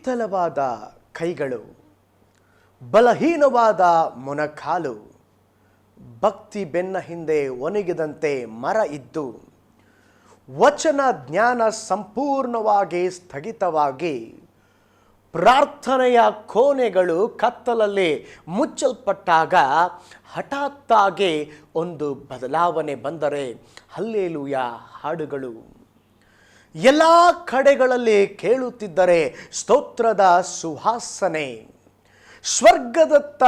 ಹಿತ್ತಲವಾದ ಕೈಗಳು, ಬಲಹೀನವಾದ ಮೊಣಕಾಲು, ಭಕ್ತಿ ಬೆನ್ನ ಹಿಂದೆ ಒಣಗಿದಂತೆ ಮರ ಇದ್ದು, ವಚನ ಜ್ಞಾನ ಸಂಪೂರ್ಣವಾಗಿ ಸ್ಥಗಿತವಾಗಿ, ಪ್ರಾರ್ಥನೆಯ ಕೋಣೆಗಳು ಕತ್ತಲಲ್ಲಿ ಮುಚ್ಚಲ್ಪಟ್ಟಾಗ ಹಠಾತ್ತಾಗಿ ಒಂದು ಬದಲಾವಣೆ ಬಂದರೆ ಹಲ್ಲೆಲೂಯಾ ಹಾಡುಗಳು ಎಲ್ಲ ಕಡೆಗಳಲ್ಲಿ ಕೇಳುತ್ತಿದ್ದರೆ ಸ್ತೋತ್ರದ ಸುವಾಸನೆ. ಸ್ವರ್ಗದತ್ತ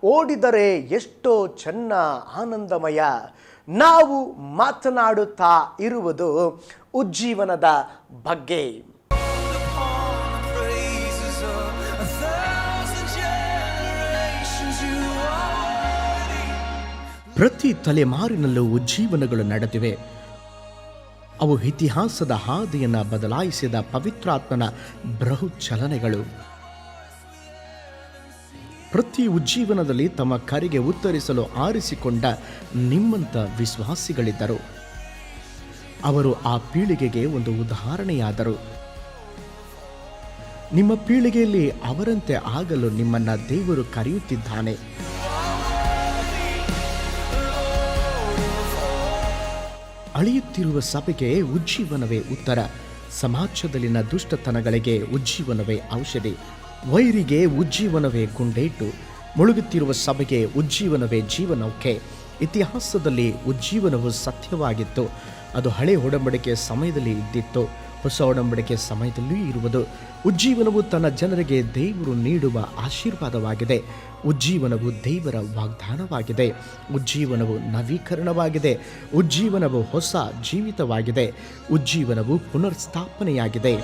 ಓಡಿದರೆ ಎಷ್ಟೋ ಚೆನ್ನ ಆನಂದಮಯ. ನಾವು ಮಾತನಾಡುತ್ತಾ ಇರುವುದು ಉಜ್ಜೀವನದ ಬಗ್ಗೆ. ಪ್ರತಿ ತಲೆಮಾರಿನಲ್ಲೂ ಉಜ್ಜೀವನಗಳು ನಡೆದಿವೆ. ಅವು ಇತಿಹಾಸದ ಹಾದಿಯನ್ನು ಬದಲಾಯಿಸಿದ ಪವಿತ್ರಾತ್ಮನ ಬೃಹತ್ ಚಲನೆಗಳು. ಪ್ರತಿ ಉಜ್ಜೀವನದಲ್ಲಿ ತಮ್ಮ ಕರೆಗೆ ಉತ್ತರಿಸಲು ಆರಿಸಿಕೊಂಡ ನಿಮ್ಮಂಥ ವಿಶ್ವಾಸಿಗಳಿದ್ದರು. ಅವರು ಆ ಪೀಳಿಗೆಗೆ ಒಂದು ಉದಾಹರಣೆಯಾದರು. ನಿಮ್ಮ ಪೀಳಿಗೆಯಲ್ಲಿ ಅವರಂತೆ ಆಗಲು ನಿಮ್ಮನ್ನು ದೇವರು ಕರೆಯುತ್ತಿದ್ದಾನೆ. ಅಳಿಯುತ್ತಿರುವ ಸಭೆಗೆ ಉಜ್ಜೀವನವೇ ಉತ್ತರ. ಸಮಾಜದಲ್ಲಿನ ದುಷ್ಟತನಗಳಿಗೆ ಉಜ್ಜೀವನವೇ ಔಷಧಿ. ವೈರಿಗೆ ಉಜ್ಜೀವನವೇ ಗುಂಡೇಟು. ಮುಳುಗುತ್ತಿರುವ ಸಭೆಗೆ ಉಜ್ಜೀವನವೇ ಜೀವನೌಕೆ. ಇತಿಹಾಸದಲ್ಲಿ ಉಜ್ಜೀವನವು ಸತ್ಯವಾಗಿತ್ತು. ಅದು ಹಳೆ ಒಡಂಬಡಿಕೆ ಸಮಯದಲ್ಲಿ ಇದ್ದಿತ್ತು, ಹೊಸ ಒಡಂಬಡಿಕೆ ಸಮಯದಲ್ಲೂ ಇರುವುದು. ಉಜ್ಜೀವನವು ತನ್ನ ಜನರಿಗೆ ದೇವರು ನೀಡುವ ಆಶೀರ್ವಾದವಾಗಿದೆ. ಉಜ್ಜೀವನವು ದೇವರ ವಾಗ್ದಾನವಾಗಿದೆ. ಉಜ್ಜೀವನವು ನವೀಕರಣವಾಗಿದೆ. ಉಜ್ಜೀವನವು ಹೊಸ ಜೀವಿತವಾಗಿದೆ. ಉಜ್ಜೀವನವು ಪುನರ್ಸ್ಥಾಪನೆಯಾಗಿದೆ.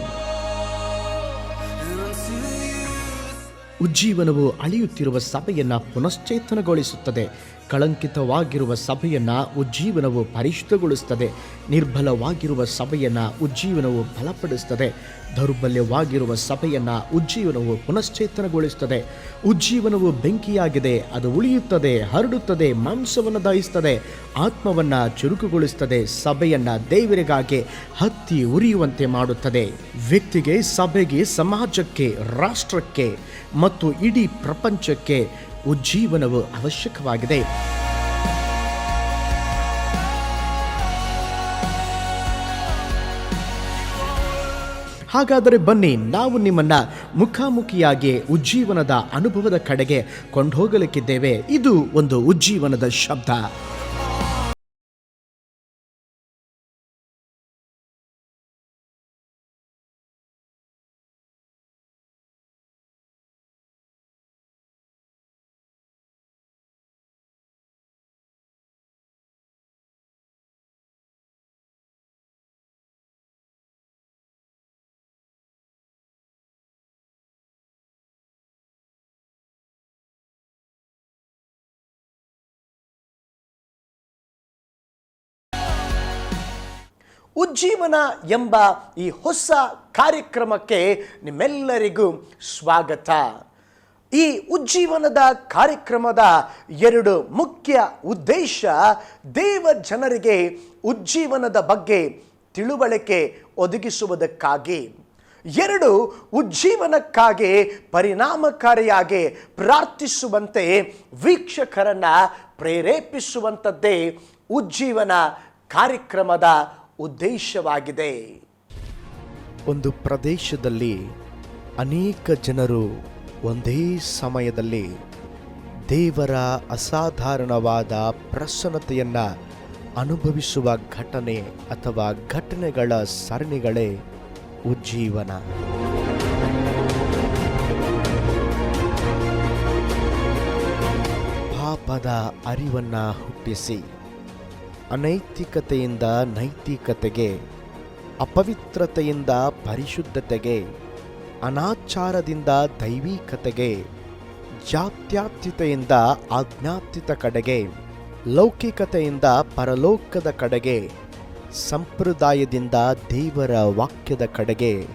ಉಜ್ಜೀವನವು ಅಳಿಯುತ್ತಿರುವ ಸಭೆಯನ್ನು ಪುನಶ್ಚೇತನಗೊಳಿಸುತ್ತದೆ. ಕಳಂಕಿತವಾಗಿರುವ ಸಭೆಯನ್ನು ಉಜ್ಜೀವನವು ಪರಿಶುದ್ಧಗೊಳಿಸುತ್ತದೆ. ನಿರ್ಬಲವಾಗಿರುವ ಸಭೆಯನ್ನು ಉಜ್ಜೀವನವು ಬಲಪಡಿಸುತ್ತದೆ. ದೌರ್ಬಲ್ಯವಾಗಿರುವ ಸಭೆಯನ್ನು ಉಜ್ಜೀವನವು ಪುನಶ್ಚೇತನಗೊಳಿಸುತ್ತದೆ. ಉಜ್ಜೀವನವು ಬೆಂಕಿಯಾಗಿದೆ. ಅದು ಉಳಿಯುತ್ತದೆ, ಹರಡುತ್ತದೆ, ಮಾಂಸವನ್ನು ದಹಿಸುತ್ತದೆ, ಆತ್ಮವನ್ನು ಚುರುಕುಗೊಳಿಸುತ್ತದೆ, ಸಭೆಯನ್ನು ದೇವರಿಗಾಗಿ ಹತ್ತಿ ಉರಿಯುವಂತೆ ಮಾಡುತ್ತದೆ. ವ್ಯಕ್ತಿಗೆ, ಸಭೆಗೆ, ಸಮಾಜಕ್ಕೆ, ರಾಷ್ಟ್ರಕ್ಕೆ ಮತ್ತು ಇಡೀ ಪ್ರಪಂಚಕ್ಕೆ ಉಜ್ಜೀವನವು ಅವಶ್ಯಕವಾಗಿದೆ. ಹಾಗಾದರೆ ಬನ್ನಿ, ನಾವು ನಿಮ್ಮನ್ನ ಮುಖಾಮುಖಿಯಾಗಿ ಉಜ್ಜೀವನದ ಅನುಭವದ ಕಡೆಗೆ ಕೊಂಡೋಗಲಿಕ್ಕಿದ್ದೇವೆ. ಇದು ಒಂದು ಉಜ್ಜೀವನದ ಶಬ್ದ. ಉಜ್ಜೀವನ ಎಂಬ ಈ ಹೊಸ ಕಾರ್ಯಕ್ರಮಕ್ಕೆ ನಿಮ್ಮೆಲ್ಲರಿಗೂ ಸ್ವಾಗತ. ಈ ಉಜ್ಜೀವನದ ಕಾರ್ಯಕ್ರಮದ ಎರಡು ಮುಖ್ಯ ಉದ್ದೇಶ ದೇವ ಜನರಿಗೆ ಉಜ್ಜೀವನದ ಬಗ್ಗೆ ತಿಳುವಳಿಕೆ ಒದಗಿಸುವುದಕ್ಕಾಗಿ, ಎರಡು ಉಜ್ಜೀವನಕ್ಕಾಗಿ ಪರಿಣಾಮಕಾರಿಯಾಗಿ ಪ್ರಾರ್ಥಿಸುವಂತೆ ವೀಕ್ಷಕರನ್ನ ಪ್ರೇರೇಪಿಸುವಂಥದ್ದೇ ಉಜ್ಜೀವನ ಕಾರ್ಯಕ್ರಮದ ಉದ್ದೇಶವಾಗಿದೆ. ಒಂದು ಪ್ರದೇಶದಲ್ಲಿ ಅನೇಕ ಜನರು ಒಂದೇ ಸಮಯದಲ್ಲಿ ದೇವರ ಅಸಾಧಾರಣವಾದ ಪ್ರಸನ್ನತೆಯನ್ನು ಅನುಭವಿಸುವ ಘಟನೆ ಅಥವಾ ಘಟನೆಗಳ ಸರಣಿಗಳೇ ಉಜ್ಜೀವನ. ಪಾಪದ ಅರಿವನ್ನು ಹುಟ್ಟಿಸಿ ಅನೈತಿಕತೆಯಿಂದ ನೈತಿಕತೆಗೆ, ಅಪವಿತ್ರತೆಯಿಂದ ಪರಿಶುದ್ಧತೆಗೆ, ಅನಾಚಾರದಿಂದ ದೈವಿಕತೆಗೆ, ಜಾತ್ಯತೀತತೆಯಿಂದ ಆಧ್ಯಾತ್ಮಿಕ ಕಡೆಗೆ, ಲೌಕಿಕತೆಯಿಂದ ಪರಲೋಕದ ಕಡೆಗೆ, ಸಂಪ್ರದಾಯದಿಂದ ದೇವರ ವಾಕ್ಯದ ಕಡೆಗೆ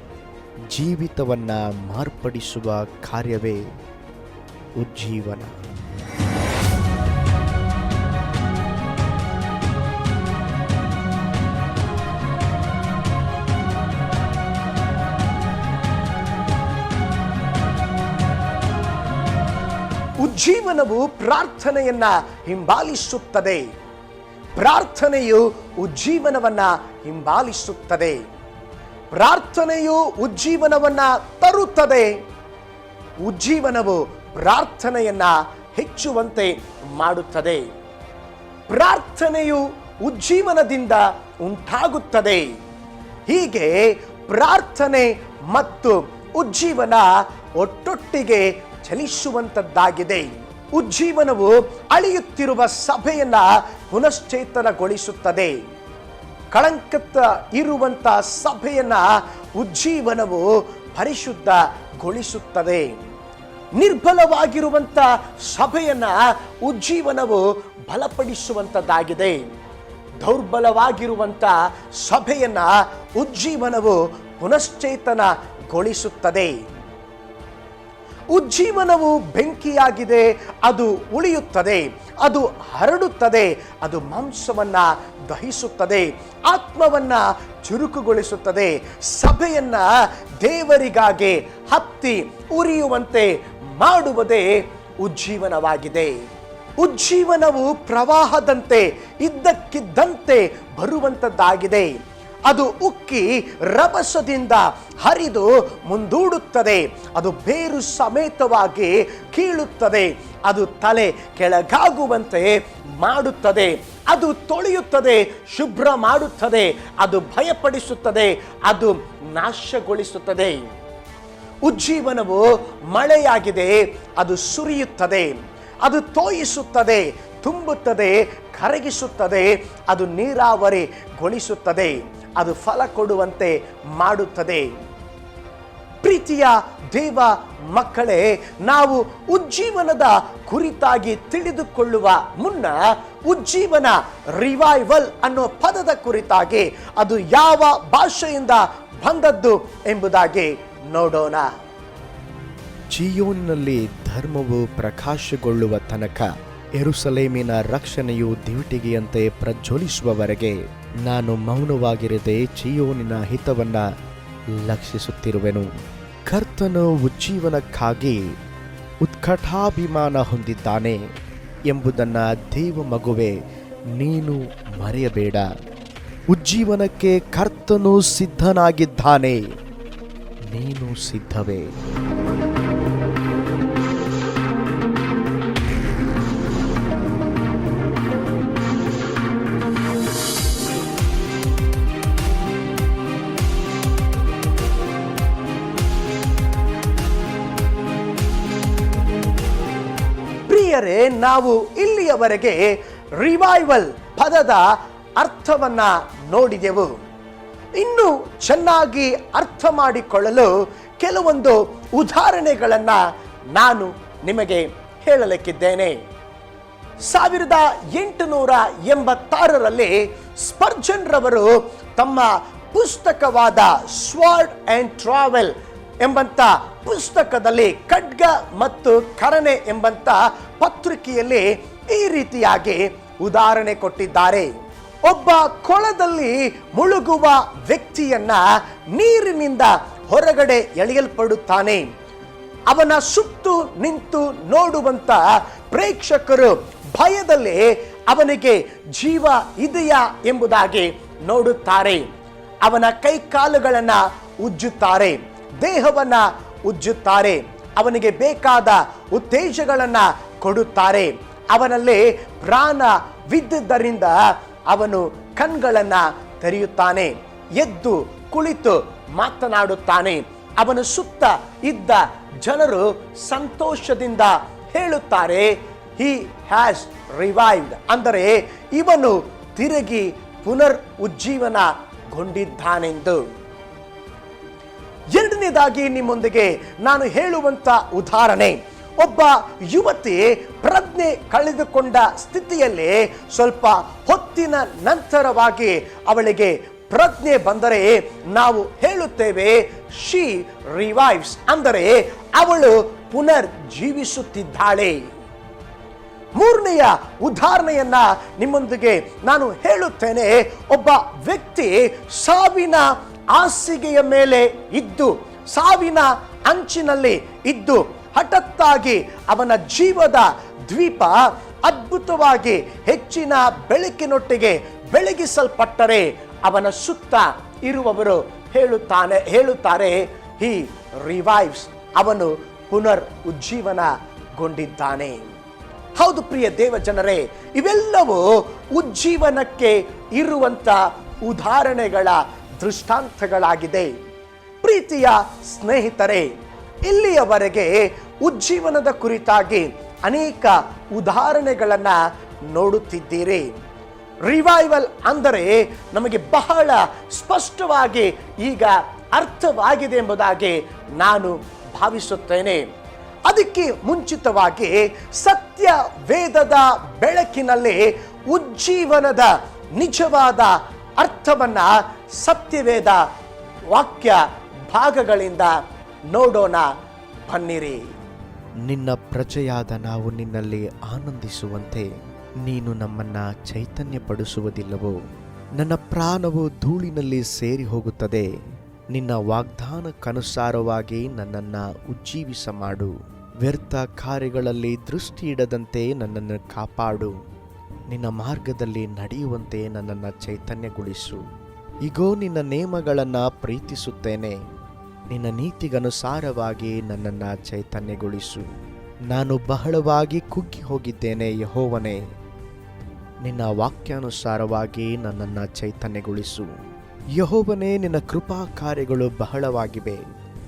ಜೀವಿತವನ್ನು ಮಾರ್ಪಡಿಸುವ ಕಾರ್ಯವೇ ಉಜ್ಜೀವನ. ಉಜ್ಜೀವನವು ಪ್ರಾರ್ಥನೆಯನ್ನ ಹಿಂಬಾಲಿಸುತ್ತದೆ. ಪ್ರಾರ್ಥನೆಯು ಉಜ್ಜೀವನವನ್ನ ಹಿಂಬಾಲಿಸುತ್ತದೆ. ಪ್ರಾರ್ಥನೆಯು ಉಜ್ಜೀವನವನ್ನ ತರುತ್ತದೆ. ಉಜ್ಜೀವನವು ಪ್ರಾರ್ಥನೆಯನ್ನ ಹೆಚ್ಚುವಂತೆ ಮಾಡುತ್ತದೆ. ಪ್ರಾರ್ಥನೆಯು ಉಜ್ಜೀವನದಿಂದ ಉಂಟಾಗುತ್ತದೆ. ಹೀಗೆ ಪ್ರಾರ್ಥನೆ ಮತ್ತು ಉಜ್ಜೀವನ ಒಟ್ಟೊಟ್ಟಿಗೆ ಚಲಿಸುವಂತದ್ದಾಗಿದೆ. ಉಜ್ಜೀವನವು ಅಳಿಯುತ್ತಿರುವ ಸಭೆಯನ್ನ ಪುನಶ್ಚೇತನಗೊಳಿಸುತ್ತದೆ. ಕಳಂಕತ ಇರುವಂತ ಸಭೆಯನ್ನ ಉಜ್ಜೀವನವು ಪರಿಶುದ್ಧಗೊಳಿಸುತ್ತದೆ. ನಿರ್ಬಲವಾಗಿರುವಂತ ಸಭೆಯನ್ನ ಉಜ್ಜೀವನವು ಬಲಪಡಿಸುವಂತದ್ದಾಗಿದೆ. ದೌರ್ಬಲವಾಗಿರುವಂತ ಸಭೆಯನ್ನ ಉಜ್ಜೀವನವು ಪುನಶ್ಚೇತನಗೊಳಿಸುತ್ತದೆ. ಉಜ್ಜೀವನವು ಬೆಂಕಿಯಾಗಿದೆ, ಅದು ಉಳಿಯುತ್ತದೆ, ಅದು ಹರಡುತ್ತದೆ, ಅದು ಮಾಂಸವನ್ನ ದಹಿಸುತ್ತದೆ, ಆತ್ಮವನ್ನ ಚುರುಕುಗೊಳಿಸುತ್ತದೆ, ಸಭೆಯನ್ನ ದೇವರಿಗಾಗಿ ಹತ್ತಿ ಉರಿಯುವಂತೆ ಮಾಡುವುದೇ ಉಜ್ಜೀವನವಾಗಿದೆ. ಉಜ್ಜೀವನವು ಪ್ರವಾಹದಂತೆ ಇದ್ದಕ್ಕಿದ್ದಂತೆ ಬರುವಂತದ್ದಾಗಿದೆ. ಅದು ಉಕ್ಕಿ ರಭಸದಿಂದ ಹರಿದು ಮುಂದೂಡುತ್ತದೆ. ಅದು ಬೇರು ಸಮೇತವಾಗಿ ಕೀಳುತ್ತದೆ. ಅದು ತಲೆ ಕೆಳಗಾಗುವಂತೆ ಮಾಡುತ್ತದೆ. ಅದು ತೊಳೆಯುತ್ತದೆ, ಶುಭ್ರ ಮಾಡುತ್ತದೆ, ಅದು ಭಯಪಡಿಸುತ್ತದೆ, ಅದು ನಾಶಗೊಳಿಸುತ್ತದೆ. ಉಜ್ಜೀವನವು ಮಳೆಯಾಗಿದೆ, ಅದು ಸುರಿಯುತ್ತದೆ, ಅದು ತೋಯಿಸುತ್ತದೆ, ತುಂಬುತ್ತದೆ, ಕರಗಿಸುತ್ತದೆ, ಅದು ನೀರಾವರಿಗೊಳಿಸುತ್ತದೆ, ಅದು ಫಲ ಕೊಡುವಂತೆ ಮಾಡುತ್ತದೆ. ಪ್ರೀತಿಯ ದೇವ ಮಕ್ಕಳೇ, ನಾವು ಉಜ್ಜೀವನದ ಕುರಿತಾಗಿ ತಿಳಿದುಕೊಳ್ಳುವ ಮುನ್ನ ಉಜ್ಜೀವನ ರಿವೈವಲ್ ಅನ್ನೋ ಪದದ ಕುರಿತಾಗಿ ಅದು ಯಾವ ಭಾಷೆಯಿಂದ ಬಂದದ್ದು ಎಂಬುದಾಗಿ ನೋಡೋಣ. ಚೀಯೋನಿನಲ್ಲಿ ಧರ್ಮವು ಪ್ರಕಾಶಗೊಳ್ಳುವ ತನಕ, ಯೆರೂಸಲೇಮಿನ ರಕ್ಷಣೆಯು ದಿವಿಟಿಗೆಯಂತೆ ಪ್ರಜ್ವಲಿಸುವವರೆಗೆ ನಾನು ಮೌನವಾಗಿರದೆ ಚೀಯೋನಿನ ಹಿತವನ್ನ ಲಕ್ಷಿಸುತ್ತಿರುವೆನು. ಕರ್ತನು ಉಜ್ಜೀವನಕ್ಕಾಗಿ ಉತ್ಕಟಾಭಿಮಾನ ಹೊಂದಿದ್ದಾನೆ ಎಂಬುದನ್ನು ದೇವ ಮಗುವೆ ನೀನು ಮರೆಯಬೇಡ. ಉಜ್ಜೀವನಕ್ಕೆ ಕರ್ತನು ಸಿದ್ಧನಾಗಿದ್ದಾನೆ, ನೀನು ಸಿದ್ಧವೇ? ಪ್ರಿಯರೇ, ನಾವು ಇಲ್ಲಿಯವರೆಗೆ ರಿವೈವಲ್ ಪದದ ಅರ್ಥವನ್ನ ನೋಡಿದೆವು. ಇನ್ನು ಚೆನ್ನಾಗಿ ಅರ್ಥ ಮಾಡಿಕೊಳ್ಳಲು ಕೆಲವೊಂದು ಉದಾಹರಣೆಗಳನ್ನ ನಾನು ನಿಮಗೆ ಹೇಳಲಿಕ್ಕಿದ್ದೇನೆ. 1886ರಲ್ಲಿ ಸ್ಪರ್ಜನ್ ರವರು ತಮ್ಮ ಪುಸ್ತಕವಾದ ಸ್ವಾರ್ಡ್ ಅಂಡ್ ಟ್ರಾವೆಲ್ ಎಂಬಂತ ಪುಸ್ತಕದಲ್ಲಿ, ಖಡ್ಗ ಮತ್ತು ಕರನೆ ಎಂಬಂತ ಪತ್ರಿಕೆಯಲ್ಲಿ ಈ ರೀತಿಯಾಗಿ ಉದಾಹರಣೆ ಕೊಟ್ಟಿದ್ದಾರೆ. ಒಬ್ಬ ಕೊಳದಲ್ಲಿ ಮುಳುಗುವ ವ್ಯಕ್ತಿಯನ್ನ ನೀರಿನಿಂದ ಹೊರಗಡೆ ಎಳೆಯಲ್ಪಡುತ್ತಾನೆ. ಅವನ ಸುತ್ತು ನಿಂತು ನೋಡುವಂತ ಪ್ರೇಕ್ಷಕರು ಭಯದಲ್ಲಿ ಅವನಿಗೆ ಜೀವ ಇದೆಯಾ ಎಂಬುದಾಗಿ ನೋಡುತ್ತಾರೆ. ಅವನ ಕೈಕಾಲುಗಳನ್ನ ಉಜ್ಜುತ್ತಾರೆ, ದೇಹವನ್ನ ಉಜ್ಜುತ್ತಾರೆ, ಅವನಿಗೆ ಬೇಕಾದ ಉತ್ತೇಜಗಳನ್ನ ಕೊಡುತ್ತಾರೆ. ಅವನಲ್ಲಿ ಪ್ರಾಣವಿದ್ದುದರಿಂದ ಅವನು ಕಣ್ಗಳನ್ನ ತೆರೆಯುತ್ತಾನೆ, ಎದ್ದು ಕುಳಿತು ಮಾತನಾಡುತ್ತಾನೆ. ಅವನ ಸುತ್ತ ಇದ್ದ ಜನರು ಸಂತೋಷದಿಂದ ಹೇಳುತ್ತಾರೆ, ಹಿ ಹ್ಯಾಸ್ ರಿವೈವ್ಡ್, ಅಂದರೆ ಇವನು ತಿರುಗಿ ಪುನರ್ ಉಜ್ಜೀವನಗೊಂಡಿದ್ದಾನೆಂದು. ಎರಡನೇದಾಗಿ ನಿಮ್ಮೊಂದಿಗೆ ನಾನು ಹೇಳುವಂತ ಉದಾಹರಣೆ, ಒಬ್ಬ ಯುವತಿ ಪ್ರಜ್ಞೆ ಕಳೆದುಕೊಂಡ ಸ್ಥಿತಿಯಲ್ಲಿ ಸ್ವಲ್ಪ ಹೊತ್ತಿನ ನಂತರವಾಗಿ ಅವಳಿಗೆ ಪ್ರಜ್ಞೆ ಬಂದರೆ ನಾವು ಹೇಳುತ್ತೇವೆ ಶಿ ರಿವೈವ್ಸ್, ಅಂದರೆ ಅವಳು ಪುನರ್ ಜೀವಿಸುತ್ತಿದ್ದಾಳೆ. ಮೂರನೆಯ ಉದಾಹರಣೆಯನ್ನ ನಿಮ್ಮೊಂದಿಗೆ ನಾನು ಹೇಳುತ್ತೇನೆ. ಒಬ್ಬ ವ್ಯಕ್ತಿ ಸಾವಿನ ಹಾಸಿಗೆಯ ಮೇಲೆ ಇದ್ದು, ಸಾವಿನ ಅಂಚಿನಲ್ಲಿ ಇದ್ದು ಹಠಾತ್ತಾಗಿ ಅವನ ಜೀವದ ದ್ವೀಪ ಅದ್ಭುತವಾಗಿ ಹೆಚ್ಚಿನ ಬೆಳಕಿನೊಟ್ಟಿಗೆ ಬೆಳಗಿಸಲ್ಪಟ್ಟರೆ ಅವನ ಸುತ್ತ ಇರುವವರು ಹೇಳುತ್ತಾರೆ ಹಿ ರಿವೈವ್ಸ್, ಅವನು ಪುನರ್ ಉಜ್ಜೀವನಗೊಂಡಿದ್ದಾನೆ. ಹೌದು ಪ್ರಿಯ ದೇವ ಜನರೇ, ಇವೆಲ್ಲವೂ ಉಜ್ಜೀವನಕ್ಕೆ ಇರುವಂತ ಉದಾಹರಣೆಗಳ ದೃಷ್ಟಾಂತಗಳಾಗಿದೆ. ಪ್ರೀತಿಯ ಸ್ನೇಹಿತರೆ, ಇಲ್ಲಿಯವರೆಗೆ ಉಜ್ಜೀವನದ ಕುರಿತಾಗಿ ಅನೇಕ ಉದಾಹರಣೆಗಳನ್ನ ನೋಡುತ್ತಿದ್ದೀರಿ. ರಿವೈವಲ್ ಅಂದರೆ ನಮಗೆ ಬಹಳ ಸ್ಪಷ್ಟವಾಗಿ ಈಗ ಅರ್ಥವಾಗಿದೆ ಎಂಬುದಾಗಿ ನಾನು ಭಾವಿಸುತ್ತೇನೆ. ಅದಕ್ಕೆ ಮುಂಚಿತವಾಗಿ ಸತ್ಯ ವೇದದ ಬೆಳಕಿನಲ್ಲಿ ಉಜ್ಜೀವನದ ನಿಜವಾದ ಅರ್ಥವನ್ನ ಸತ್ಯವೇದ ವಾಕ್ಯ ಭಾಗಗಳಿಂದ ನೋಡೋಣ ಬನ್ನಿರಿ. ನಿನ್ನ ಪ್ರಜೆಯಾದ ನಾವು ನಿನ್ನಲ್ಲಿ ಆನಂದಿಸುವಂತೆ ನೀನು ನಮ್ಮನ್ನ ಚೈತನ್ಯಪಡಿಸುವುದಿಲ್ಲವೋ? ನನ್ನ ಪ್ರಾಣವು ಧೂಳಿನಲ್ಲಿ ಸೇರಿ ಹೋಗುತ್ತದೆ. ನಿನ್ನ ವಾಗ್ದಾನಕ್ಕನುಸಾರವಾಗಿ ನನ್ನನ್ನು ಉಜ್ಜೀವಿಸ ಮಾಡು. ವ್ಯರ್ಥ ಕಾರ್ಯಗಳಲ್ಲಿ ದೃಷ್ಟಿ ಇಡದಂತೆ ನನ್ನನ್ನು ಕಾಪಾಡು. ನಿನ್ನ ಮಾರ್ಗದಲ್ಲಿ ನಡೆಯುವಂತೆ ನನ್ನನ್ನು ಚೈತನ್ಯಗೊಳಿಸು. ಇಗೋ, ನಿನ್ನ ನೇಮಗಳನ್ನು ಪ್ರೀತಿಸುತ್ತೇನೆ. ನಿನ್ನ ನೀತಿಗನುಸಾರವಾಗಿ ನನ್ನನ್ನು ಚೈತನ್ಯಗೊಳಿಸು. ನಾನು ಬಹಳವಾಗಿ ಕುಗ್ಗಿ ಹೋಗಿದ್ದೇನೆ ಯೆಹೋವನೇ, ನಿನ್ನ ವಾಕ್ಯಾನುಸಾರವಾಗಿ ನನ್ನನ್ನು ಚೈತನ್ಯಗೊಳಿಸು. ಯೆಹೋವನೇ, ನಿನ್ನ ಕೃಪಾ ಕಾರ್ಯಗಳು ಬಹಳವಾಗಿವೆ.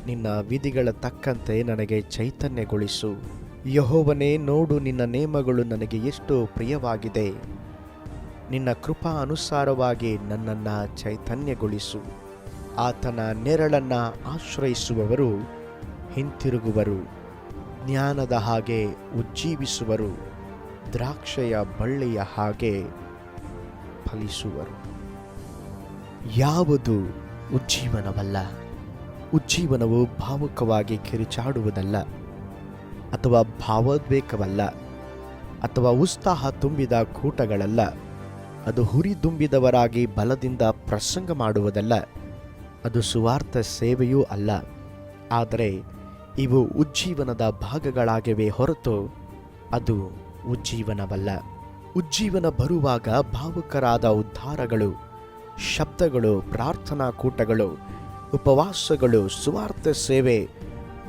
ನಿನ್ನ ವಿಧಿಗಳ ತಕ್ಕಂತೆ ನನಗೆ ಚೈತನ್ಯಗೊಳಿಸು. ಯೆಹೋವನೇ, ನೋಡು, ನಿನ್ನ ನೇಮಗಳು ನನಗೆ ಎಷ್ಟು ಪ್ರಿಯವಾಗಿದೆ. ನಿನ್ನ ಕೃಪಾ ಅನುಸಾರವಾಗಿ ನನ್ನನ್ನು ಚೈತನ್ಯಗೊಳಿಸು. ಆತನ ನೆರಳನ್ನು ಆಶ್ರಯಿಸುವವರು ಹಿಂತಿರುಗುವರು, ಜ್ಞಾನದ ಹಾಗೆ ಉಜ್ಜೀವಿಸುವರು, ದ್ರಾಕ್ಷೆಯ ಬಳ್ಳಿಯ ಹಾಗೆ ಫಲಿಸುವರು. ಯಾವುದು ಉಜ್ಜೀವನವಲ್ಲ. ಉಜ್ಜೀವನವು ಭಾವುಕವಾಗಿ ಕಿರುಚಾಡುವುದಲ್ಲ, ಅಥವಾ ಭಾವೋದ್ವೇಗವಲ್ಲ, ಅಥವಾ ಉತ್ಸಾಹ ತುಂಬಿದ ಕೂಟಗಳಲ್ಲ. ಅದು ಹುರಿದುಂಬಿದವರಾಗಿ ಬಲದಿಂದ ಪ್ರಸಂಗ ಮಾಡುವುದಲ್ಲ. ಅದು ಸುವಾರ್ಥ ಸೇವೆಯೂ ಅಲ್ಲ. ಆದರೆ ಇವು ಉಜ್ಜೀವನದ ಭಾಗಗಳಾಗಿವೆ ಹೊರತು ಅದು ಉಜ್ಜೀವನವಲ್ಲ. ಉಜ್ಜೀವನ ಬರುವಾಗ ಭಾವುಕರಾದ ಉದ್ಧಾರಗಳು, ಶಬ್ದಗಳು, ಪ್ರಾರ್ಥನಾ ಕೂಟಗಳು, ಉಪವಾಸಗಳು, ಸುವಾರ್ಥ ಸೇವೆ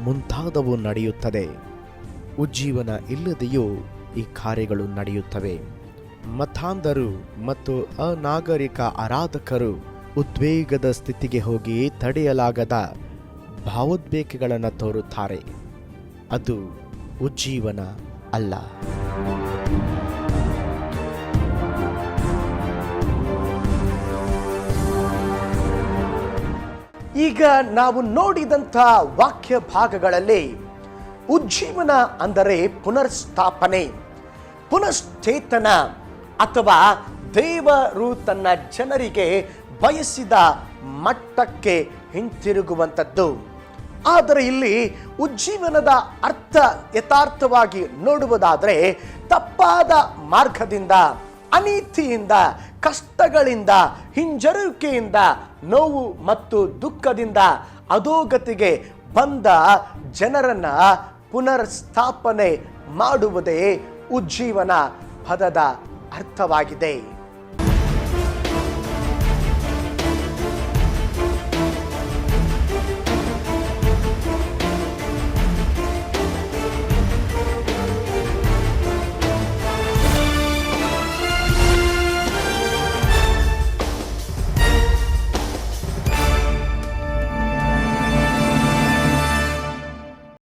ಮುಂತಾದವು ನಡೆಯುತ್ತದೆ. ಉಜ್ಜೀವನ ಇಲ್ಲದೆಯೂ ಈ ಕಾರ್ಯಗಳು ನಡೆಯುತ್ತವೆ. ಮತಾಂಧರು ಮತ್ತು ಅನಾಗರಿಕ ಆರಾಧಕರು ಉದ್ವೇಗದ ಸ್ಥಿತಿಗೆ ಹೋಗಿ ತಡೆಯಲಾಗದ ಭಾವೋದ್ವೇಗಗಳನ್ನು ತೋರುತ್ತಾರೆ. ಅದು ಉಜ್ಜೀವನ ಅಲ್ಲ. ಈಗ ನಾವು ನೋಡಿದಂಥ ವಾಕ್ಯ ಭಾಗಗಳಲ್ಲಿ ಉಜ್ಜೀವನ ಅಂದರೆ ಪುನರ್ಸ್ಥಾಪನೆ, ಪುನಶ್ಚೇತನ, ಅಥವಾ ದೇವರು ತನ್ನ ಜನರಿಗೆ ಬಯಸಿದ ಮಟ್ಟಕ್ಕೆ ಹಿಂತಿರುಗುವಂಥದ್ದು. ಆದರೆ ಇಲ್ಲಿ ಉಜ್ಜೀವನದ ಅರ್ಥ ಯಥಾರ್ಥವಾಗಿ ನೋಡುವುದಾದರೆ ತಪ್ಪಾದ ಮಾರ್ಗದಿಂದ, ಅನೀತಿಯಿಂದ, ಕಷ್ಟಗಳಿಂದ, ಹಿಂಜರುವಿಕೆಯಿಂದ, ನೋವು ಮತ್ತು ದುಃಖದಿಂದ ಅಧೋಗತಿಗೆ ಬಂದ ಜನರನ್ನ ಪುನರ್ಸ್ಥಾಪನೆ ಮಾಡುವುದೇ ಉಜ್ಜೀವನ ಪದದ ಅರ್ಥವಾಗಿದೆ.